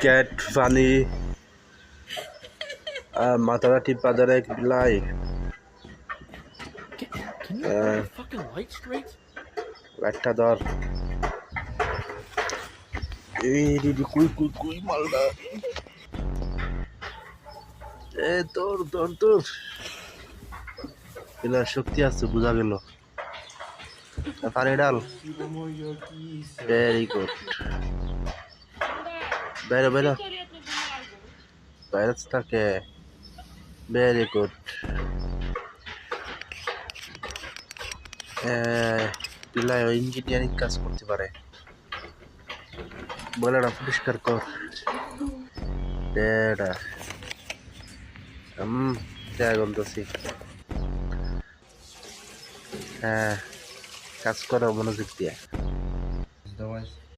Cat funny মাথাটা টিপা ধরে বিলাই Can you hold the fucking light straight? লাইটটা ধর এই দিদি কুই কুই কুই মালটা এ তোর তোর তোর এলার শক্তি আছে বোঝা গেল পানি ডাল ভেরি গুড বেরো বেরো বাইরে থাকে ভেরি গুড পিলাই ইঞ্জিনিয়ারিং কাজ করতে পারে বলেটা পরিষ্কার কর এটা গন্ধছি হ্যাঁ কাজ করো মনোযোগ দিয়ে